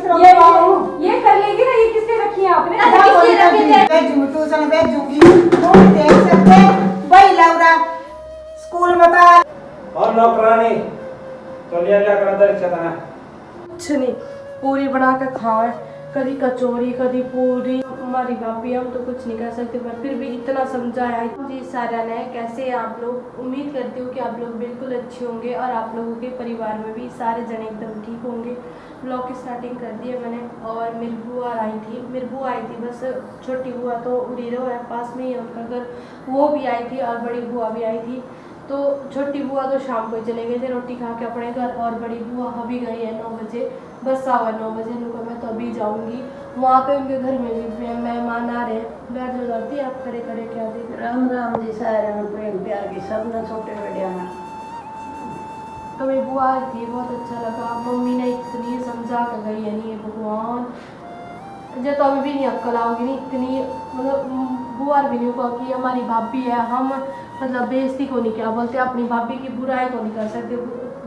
ये कर लेगी ना, ये किसने रखी है आपने? किसने रखी है? ट्यूशन भेजूंगी, तुम देख सकते भाई लौरा स्कूल में था और नौकरानी तो लिया क्या कर अंदर इच्छा था ना कुछ नहीं, पूरी बना के खाए, कभी कचौरी कभी पूरी। हमारी भाभी हम तो कुछ नहीं कर सकते, पर फिर भी इतना समझाया जी सारा ने। कैसे आप लोग? उम्मीद करती हूँ कि आप लोग बिल्कुल अच्छे होंगे और आप लोगों के परिवार में भी सारे जने एकदम ठीक होंगे। ब्लॉग की स्टार्टिंग कर दी है मैंने, और मेरी बुआ आई थी, बस छोटी बुआ तो उड़ीरो है, पास में ही है उनका घर, वो भी आई थी और बड़ी बुआ भी आई थी। तो छोटी बुआ तो शाम को ही चले गए थे रोटी खा के अपने घर, और बड़ी बुआ अभी गई है 9 बजे, बस 9:15 बजे। उनको मैं तो अभी जाऊंगी, वहाँ पे उनके घर में भी मेहमान आ रहे हैं। बैठ जो जाती आप खड़े खड़े क्या देख। राम राम जी सारे प्रेम प्यार की सब न छोटे बड़े में तो मेरी बुआ आई थी, बहुत अच्छा लगा। मम्मी ने इतनी समझा कर गई है नहीं भगवान, जो तो अभी भी नहीं अक्ल आओगी नहीं इतनी, मतलब बुआ भी नहीं हुआ कि हमारी भाभी है, हम मतलब बेइज्जती को नहीं क्या बोलते, अपनी भाभी की बुराई को नहीं कर सकते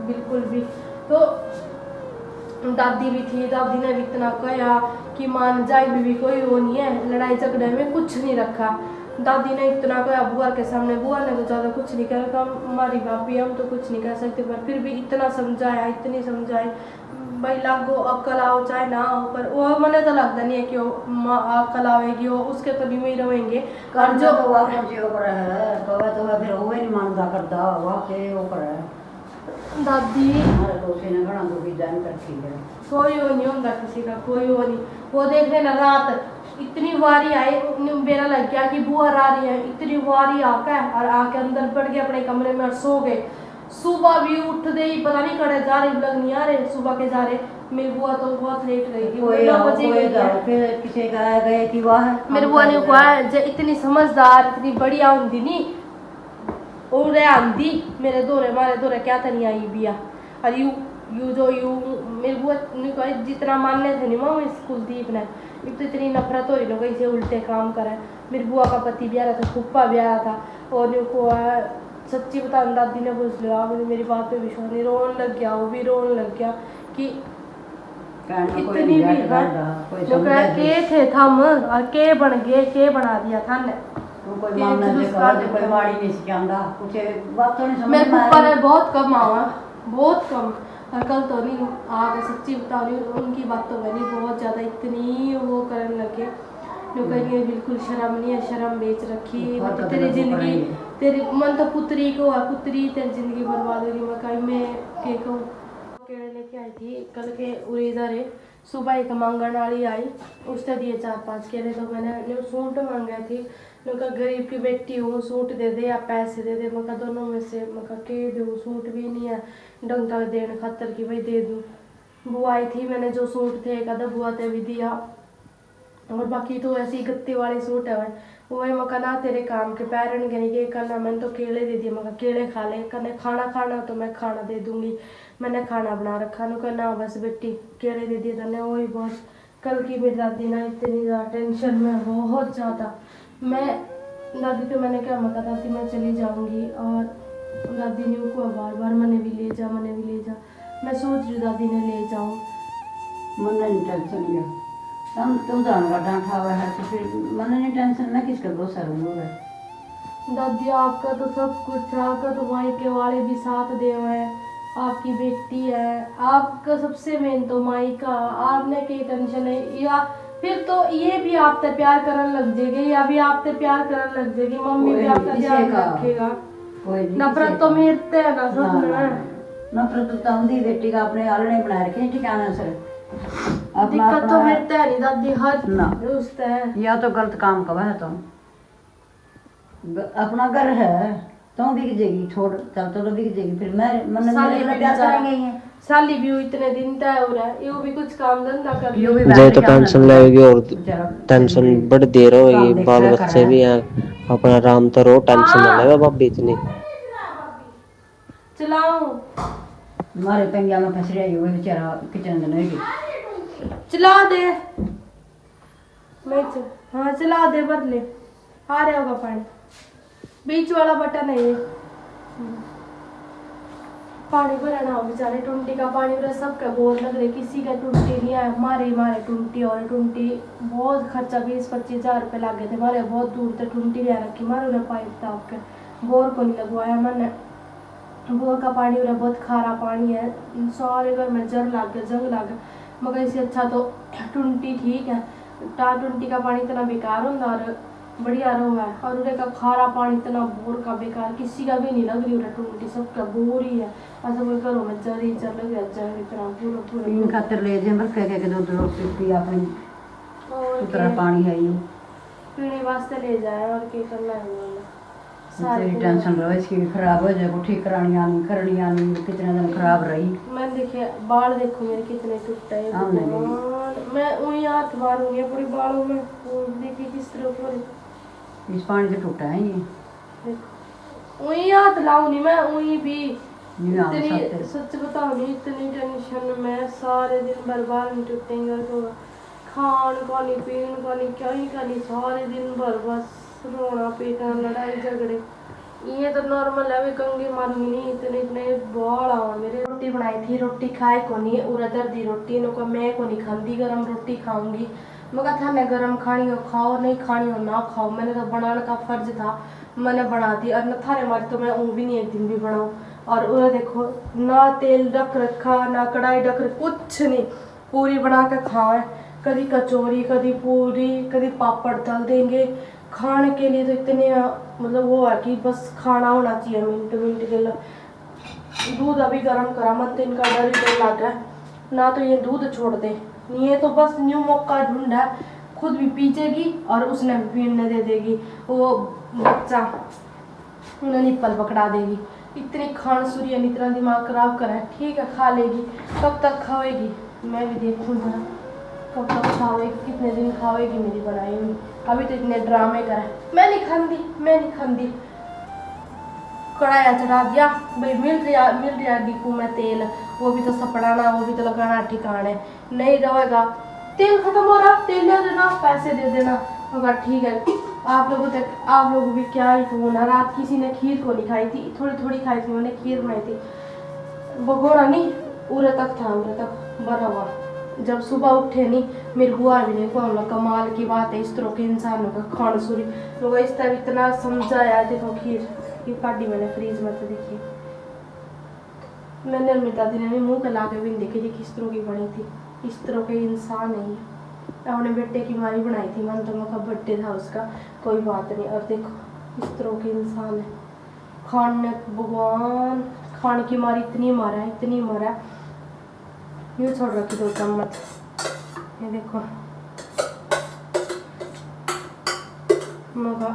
बिल्कुल भी। तो दादी भी थी, दादी ने भी इतना कहा कि मान जाए भी कोई वो नहीं है, लड़ाई झगड़े में कुछ नहीं रखा। दादी ने इतना कहा बुआ के सामने, बुआ ने तो ज़्यादा कुछ नहीं कहा, हमारी भाभी हम तो कुछ नहीं कर सकते, पर फिर भी इतना समझाया, इतनी समझाई भाई लागो अक्ल आओ चाहे ना हो, पर वो मैंने तो लगता नहीं है कि वो अक्ल आवेगी, वो उसके कभी में ही रहेंगे। और जो तो वह कौन सी ऊपर है तो वह फिर वो नहीं मानता करता वह के ऊपर है दादी हमारे तो उसी ने घना दुखी जान रखी है। कोई वो नहीं होता किसी का, कोई वो नहीं। वो देख रहे ना रात इतनी वारी आई, मेरा लग गया कि बुआ आ रही है, इतनी वारी आकर और आके अंदर बढ़ गए अपने कमरे में और सो गए। सुबह भी उठ दे ही पता नहीं करे जा रहे लग नहीं आ रहे, सुबह के जा रहे। मेरी बुआ तो बहुत लेट गई थी, 9 बजे गई है। किसी का गए कि वह मेरी बुआ ने कहा इतनी समझदार इतनी बढ़िया होती नहीं और आंधी मेरे दोरे मारे दोरे क्या था नहीं आई बिया। और यू जो मेरी बुआ ने कहा जितना मानने थे नहीं माँ इस कुलदीप ने, एक तो इतनी नफरत हो रही लोग ऐसे उल्टे काम करे। मेरी बुआ का पति भी आ रहा था, फूफा भी आ रहा था, और न्यू को सच्ची बता दादी ने पूछ लिया, मुझे मेरी बात पे विश्वास नहीं, रोने लग गया, वो भी रोने लग गया कि इतनी भी जो के थे थम और के बन गए, के बना दिया था ने कोई माड़ी नहीं सिखांदा कुछ बात तो नहीं समझ मेरे ऊपर है बहुत कम आवा, बहुत कम। और कल तो नहीं आगे सच्ची बता रही हूँ, उनकी बातों में नहीं बहुत ज़्यादा इतनी वो करने लगे जो कहेंगे बिल्कुल शर्म नहीं है, शर्म बेच रखी, तेरी जिंदगी तेरी मन तो पुत्री को है, पुत्री तेरी जिंदगी बर्बाद होगी। मैं कहीं मैं के कहूँ केड़े लेके आई थी कल के उड़ीदर है। सुबह एक मांगण वाली आई, उसने दिए 4-5 केले, तो मैंने सूट मांगे थी, मैं गरीब की बेटी हूँ सूट दे दे या पैसे दे दे, मैं दोनों में से मैं के दूँ, सूट भी नहीं है ढंग का देने खातर की भाई दे दूँ। बुआ आई थी, मैंने जो सूट थे कदा बुआ ते भी दिया, और बाकी तो ऐसी गत्ते वाले सूट है वही मका ना तेरे काम के पैरन के नहीं करना, मैंने तो केले दे दिए, मका केले खा ले, कहने खाना खाना तो मैं खाना दे दूंगी, मैंने खाना बना रखा नु कहना बस बेटी केले दे दिए तने वही बहुत। कल की मेरी दादी ना इतनी ज़्यादा टेंशन में बहुत ज़्यादा, मैं दादी तो मैंने क्या मका दादी मैं चली जाऊँगी, और दादी ने को बार बार मैंने भी ले जा मैं सोच रही दादी ने ले जाऊँ। मन नहीं टेंशन लिया तुम जानवर डांटा हुआ है तो फिर मन नहीं टेंशन मैं किसका भरोसा रहूँगा। दादी आपका तो सब कुछ है, आपका तो मायके वाले भी साथ दे हुए हैं, आपकी बेटी है, आपका सबसे मेन तो मायका, आपने क्या टेंशन है, या फिर तो ये भी आप ते प्यार करने लग जाएगी, या भी आप ते प्यार करने लग जाएगी, मम्मी भी आपका ध्यान रखेगा। नफरत तो मेरते है ना सब में, नफरत तो हमदी बेटी का अपने आलने बना रखे ठिकाना सर दिक्कत तो मेरते है नहीं दादी हर ना दोस्त है, या तो गलत काम का है तो अपना घर है तो बिक जाएगी, छोड़ चल तो बिक जाएगी, फिर मैं मन में प्यार करेंगे ही साली भी इतने दिन तय हो रहा है, यो भी कुछ काम धंधा कर जे तो टेंशन लगेगी और टेंशन बड़ी देर होगी, बाल बच्चे भी हैं, अपना आराम तो रो, टेंशन ना लेगा भाभी इतनी चलाओ हमारे पंजा में फंस रही हुई बेचारा किचन में नहीं चला दे मैं हाँ चला दे बदले आ रहा होगा पानी, बीच वाला बटन है ये पानी भरना हो बेचारे टुंटी का पानी पूरा सबका बोर लग रहे, किसी का टुंटी नहीं आया, मारे टुंटी और टुंटी बहुत खर्चा 20-25 हज़ार रुपये लग गए थे मारे, बहुत दूर तक टुंटी ले रखी मारे उन्हें पाइप ताप के, बोर को नहीं लगवाया मैंने। बोर का पानी उन्हें बहुत खारा पानी है, सारे घर में जंग लग गया, मगर इससे अच्छा तो टुंटी ठीक है। टुंटी का पानी इतना बेकार होता और बढ़िया रहा है, और उन्हें का खारा पानी इतना बोर का बेकार, किसी का भी नहीं लग रही उन्हें टुंटी, सबका बोर ही है। ऐसा कोई घरों में जर ही जर लग रहा है इतना पूरा पीन खातर ले जे मर के दूध रोटी पी अपनी और उतरा पानी है ये पीने वास्ते ले जाए और क्या करना है उन्होंने। तेरी टेंशन रहो इसकी भी खराब हो जाए, ठीक करनी आनी कितने दिन खराब रही। मैं देखिए बाल देखो मेरे कितने टूटे हैं, हाँ, नहीं। मैं वही हाथ मारूंगी पूरे बालों में, देखिए किस तरह पूरे इस पानी से टूटा है ये, देखो वही हाथ लाऊंगी मैं, वही भी ये आम इतनी सकते सच बताऊँ नहीं, इतनी टेंशन में सारे दिन भर बाल नहीं टूटेंगे तो खान का नहीं पीन का नहीं क्या ही का नहीं, सारे दिन भर बस रोना पीटना लड़ाई झगड़े, ये तो नॉर्मल है। वे कंगी मारूंगी नहीं, इतने बाल आवा मेरे। रोटी बनाई थी, रोटी खाए को नहीं, उड़द दी रोटी नो मैं को नहीं खाती, गरम रोटी खाऊंगी। मगर था ना गरम खानी हो खाओ, नहीं खानी हो ना खाओ, मैंने तो बनाने का फर्ज था, मैंने बना दी। और न थारे मारे तो मैं भी नहीं एक दिन भी बनाऊँ। और उन्हें देखो ना तेल रख रखा ना कढ़ाई रख रखी, कुछ नहीं, पूरी बना के खाए, कभी कचौरी कभी पूरी कभी पापड़ तल देंगे। खाने के लिए तो इतने मतलब वो है कि बस खाना होना चाहिए मिनट के लिए। दूध अभी गर्म करा मत, इनका डर ही लग रहा है ना, तो ये दूध छोड़ दे, ये तो बस न्यू मौका ढूंढा, खुद भी पीछेगी और उसने भी पीने दे देगी, वो बच्चा उन्हें निप्पल पकड़ा देगी। इतनी खान सूर्य इतना दिमाग खराब करा है। ठीक है खा लेगी, कब तक खाएगी मैं भी देखूँ जरा, कब तक खावेगी, कितने दिन खावेगी मेरी बनाई हुई। अभी तो इतने ड्रामे करे, मैं नहीं खाती, कढ़ाया चढ़ा दिया भाई, मिल रहा डिपू में तेल, वो भी तो सपड़ाना, वो भी तो लगाना ठिकाने, नहीं रहेगा तेल खत्म हो रहा, तेल ले देना, पैसे दे देना। मगर ठीक है, आप लोगों भी क्या ही होना। रात किसी ने खीर को नहीं खाई थी, थोड़ी खाई थी, मैंने खीर बनाई थी, भगोड़ा नहीं उरे तक बना हुआ। जब सुबह उठे नहीं मेरी बुआ भी नहीं को, हम लोग कमाल की बात है इस तरह के इंसानों का खान सूरी लोग इस तरह इतना समझाया। देखो खीर की काटी मैंने फ्रीज में, तो देखिए मैंने अमिता दी ने मुँह ला के भी नहीं देखी थी किस तरह की बनी थी। इस तरह के इंसान है ये। अपने बेटे की मारी बनाई थी मन, तो मैं बर्थडे था उसका, कोई बात नहीं। और देखो इस तरह के इंसान है। खान ने भगवान खान की मारी इतनी मारा यूँ छोड़ रखी 2 चम्मच, ये देखो मगा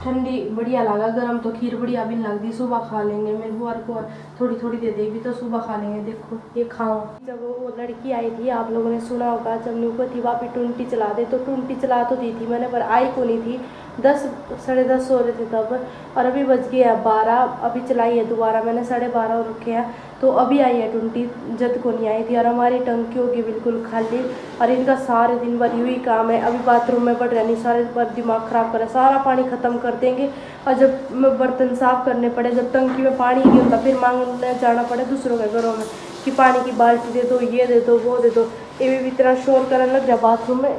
ठंडी बढ़िया लगा, गरम तो खीर बढ़िया भी नहीं लगती। सुबह खा लेंगे, मेरे बुआ को थोड़ी दे देगी तो सुबह खा लेंगे। देखो ये खाओ। जब वो लड़की आई थी आप लोगों ने सुना होगा, जब न्यू थी वापी टुंटी चला दे, तो टुंटी चला तो दी थी मैंने, पर आई को नहीं थी। 10 साढ़े 10 हो रहे थे तब, और अभी बज गए हैं 12। अभी चलाई है दोबारा मैंने, 12:30 रखे हैं, तो अभी आई है टुंटी, जद को नहीं आई थी। और हमारी टंकी होगी बिल्कुल खाली, और इनका सारे दिन भर यूँ ही काम है। अभी बाथरूम में बढ़ रही, सारे पर दिमाग ख़राब कर, सारा पानी ख़त्म कर देंगे। और जब बर्तन साफ करने पड़े, जब टंकी में पानी नहीं होता, फिर मांगने जाना पड़े दूसरों के घरों में कि पानी की बाल्टी दे दो, ये दे दो, वो दे दो। ये भी इतना शोर करने लग गया बाथरूम में,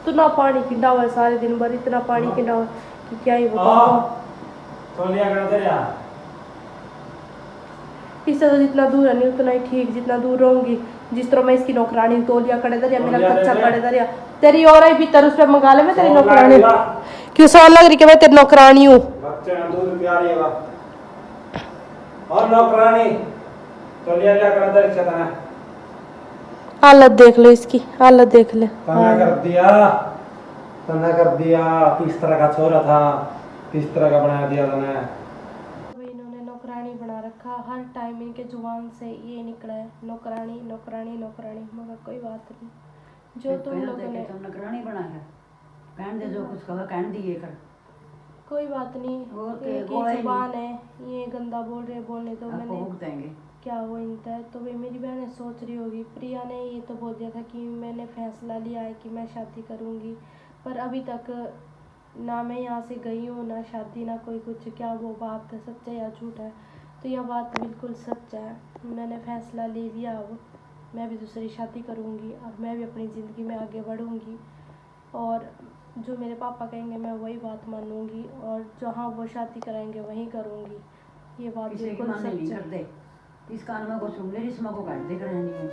इतना पानी किंडा हुआ है सारे दिन भर, इतना पानी किंडा हुआ कि क्या ही बताऊँ। इससे तो जितना दूर है नहीं उतना ही ठीक, जितना दूर रहूंगी। जिस तरह मैं इसकी नौकरानी तोलिया कड़े दरिया, मेरा कच्चा कड़े दरिया, तेरी और ही भीतर उस पे मंगा ले, मैं तेरी नौकरानी। क्यों सवाल लग रही कि मैं तेरी नौकरानी हूँ? बच्चे ना दूध पिया रही है और नौकरानी तोलिया लिया कर दर चता है। हालत देख लो इसकी, हालत देख ले। तना कर दिया किस तरह का छोरा था, किस तरह का बना दिया तूने। इन्होंने नौकरानी बना रखा, हर टाइम इनके जुबान से ये निकला है नौकरानी नौकरानी नौकरानी। मगर कोई बात नहीं, जो तुम लोगों ने नौकरानी बनाया कहन दे, जो कुछ कहा कहन दिए कर, कोई बात नहीं, इनकी जुबान है, ये गंदा बोल रहे, बोलने तो मैंने देंगे क्या वो इनका है। तो भाई मेरी बहन सोच रही होगी, प्रिया ने ये तो बोल दिया था कि मैंने फैसला लिया है कि मैं शादी करूँगी, पर अभी तक ना मैं यहाँ से गई हूँ, ना शादी ना कोई कुछ, क्या वो बात है सच्चा या झूठ है। तो यह बात बिल्कुल सच है। मैंने फैसला ले लिया, अब मैं भी दूसरी शादी करूँगी और मैं भी अपनी ज़िंदगी में आगे बढ़ूँगी और जो मेरे पापा कहेंगे मैं वही बात मानूंगी और जहाँ वो शादी कराएंगे वहीं करूँगी। ये बात किसी की बिल्कुल माने नहीं सच है। करते। इस कान में को सुन ले, इसमें को काट देकर रहनी है।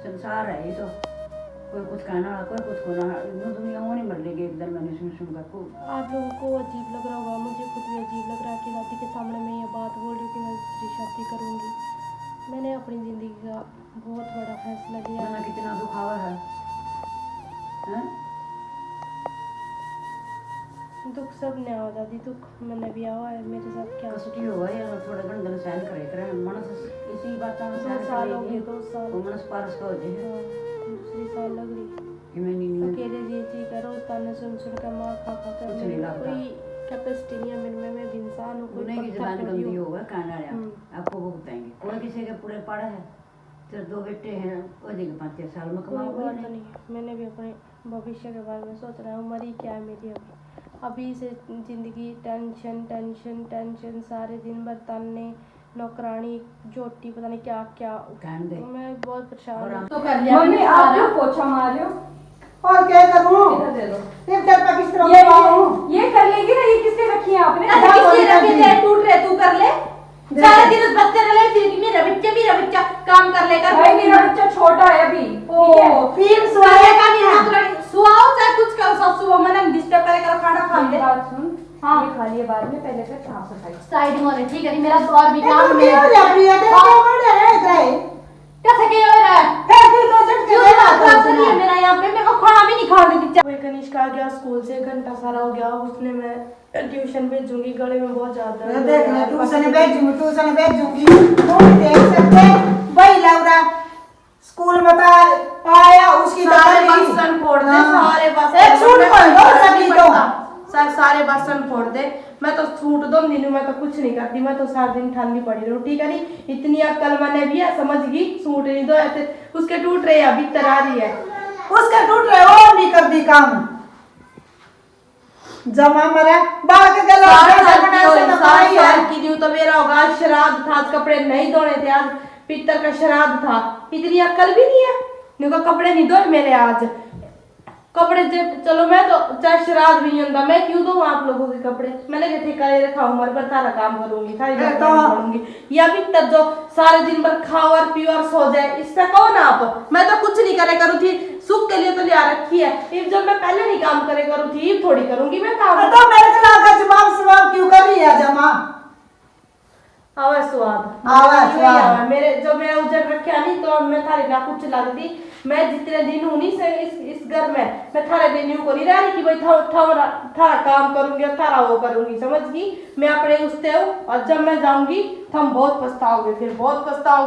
संसार है ये तो, कोई कुछ कहना वाला, कोई कुछ कहना। यूँ दुनिया वो नहीं मर लेगी एकदम मैंने सुन कर को। आप लोगों को अजीब लग रहा होगा, मुझे खुद भी अजीब लग रहा है कि दादी के सामने मैं ये बात बोल रही हूँ कि मैं दूसरी शादी करूँगी। मैंने अपनी ज़िंदगी का बहुत बड़ा फैसला लिया मैंने है। कितना दुख आवा है, हैं? दुख सब ने आवा दादी, दुख मैंने भी आवा है, मेरे साथ क्या कसुटी हुआ या थोड़ा गंदन सहन करे करे मनस इसी बात में 2 सहन साल हो करेगी गए, 2 साल। तो मनस पारस का हो जाए हाँ, दूसरी साल लग रही कि मैं नहीं अकेले जी करो, ताने सुन कर मार खा कर कुछ नहीं लगता। कोई कैपेसिटी नहीं है मेरे में, मैं भी इंसान हूँ, कोई उन्हें की पत्थर जबान थोड़ी गंदी हूँ। होगा कहना आपको वो बताएंगे। कोई किसी के पूरे पड़ा है, तेरे 2 बेटे हैं, वो देंगे 5-6 साल में कोई कमाओगे बात नहीं। नहीं है, मैंने भी अपने भविष्य के बारे में सोच रहा हूँ। उम्र ही क्या है मेरी अभी से ज़िंदगी टेंशन टेंशन टेंशन, सारे दिन भर ताने, नौकरानी, जोटी, पता नहीं क्या क्या। कहने दे मैं बहुत परेशान हूँ। तो कर लिया मम्मी मैंने आप सारा। क्यों पोछा मार रहे हो? और क्या करूं? इधर दे दो। फिर तेरे पे किस तरह बताऊं? ये कर लेगी ना, ये किसने रखी है आपने? क्या बोल रही है? टूट रहे तू कर ले सारा दिन उस बच्चे ने ले फिर मेरा बच्चा काम कर लेगा। भाई मेरा बच्चा छोटा है अभी, ठीक है? ओ फिर सोए का नहीं हाथ लड़ी सुआओ चाहे कुछ करो, सब सुबह मैंने डिस्टर्ब करे खाना खा ले। मेरी बात सुन, हाँ। ये खा लिए बाद में, पहले कर साफ सफाई। साइड में होने ठीक है, मेरा तो और भी ये काम तो है। क्या हो रहा है प्रिया? तेरा क्या बढ़ रहा है इधर? कैसे क्या हो रहा है? फिर भी तो झटके क्यों दे इतना रहा खराब था कर लिया मेरा यहाँ पे? मेरे को खाना भी नहीं खाने दी। कोई कनिष्क आ गया स्कूल से, घंटा सारा हो गया, उसने मैं ट्यूशन भेजूंगी, गले में बहुत ज्यादा मैं देख ले ट्यूशन भेजूंगी तुम देख सकते वही लौरा स्कूल में तो आया उसकी सारे दादी बर्तन फोड़ दे, हाँ। सारे बर्तन एक सूट पहन दो सभी तो सर सारे बर्तन फोड़ दे। मैं तो सूट दो दिन मैं तो कुछ नहीं करती, मैं तो सारा दिन ठानी पड़ी रहूं, ठीक है नहीं? इतनी अक्ल मैंने भी है, समझ गई। सूट नहीं दो ऐसे उसके टूट रहे, अभी तरा रही है उसका टूट रहे और नहीं कर दी काम जमा मरा बाल के गला साल की न्यू तो मेरा होगा। आज श्राद्ध था, आज कपड़े नहीं धोने थे, आज पितर का श्राद्ध था। इतनी अक्ल भी नहीं है, न्यू का कपड़े नहीं धोए मेरे आज। कपड़े चलो मैं तो चाहे श्राद्ध भी नहीं होता, मैं क्यों दूं आप लोगों के कपड़े? मैंने क्या ठेका ले रखा हूँ, पर सारा काम करूंगी, सारी करूंगी। या भी तब जो सारे दिन भर खाओ और पियो और सो जाए, इससे कहो ना आप। मैं तो कुछ नहीं करे करूँ थी, सुख के लिए तो लिया रखी है। इफ जब मैं पहले नहीं काम करे करूँ थी, इफ थोड़ी करूंगी मैं काम। तो मेरे खिलाफ का जवाब क्यों कर रही है जमा? आवाज स्वाद आवाज स्वाद। मेरे जो मैं उजड़ रखा नहीं तो मैं थारे ना कुछ लगती। मैं जितने दिन हूं नहीं से इस घर में, मैं थारे दिन को नहीं रह रही कि भाई थारा काम करूंगी और थारा वो करूंगी, समझ गई? मैं अपने उससे हूँ और जब मैं जाऊंगी तो हम बहुत पछताओगे, फिर बहुत पछताओगे।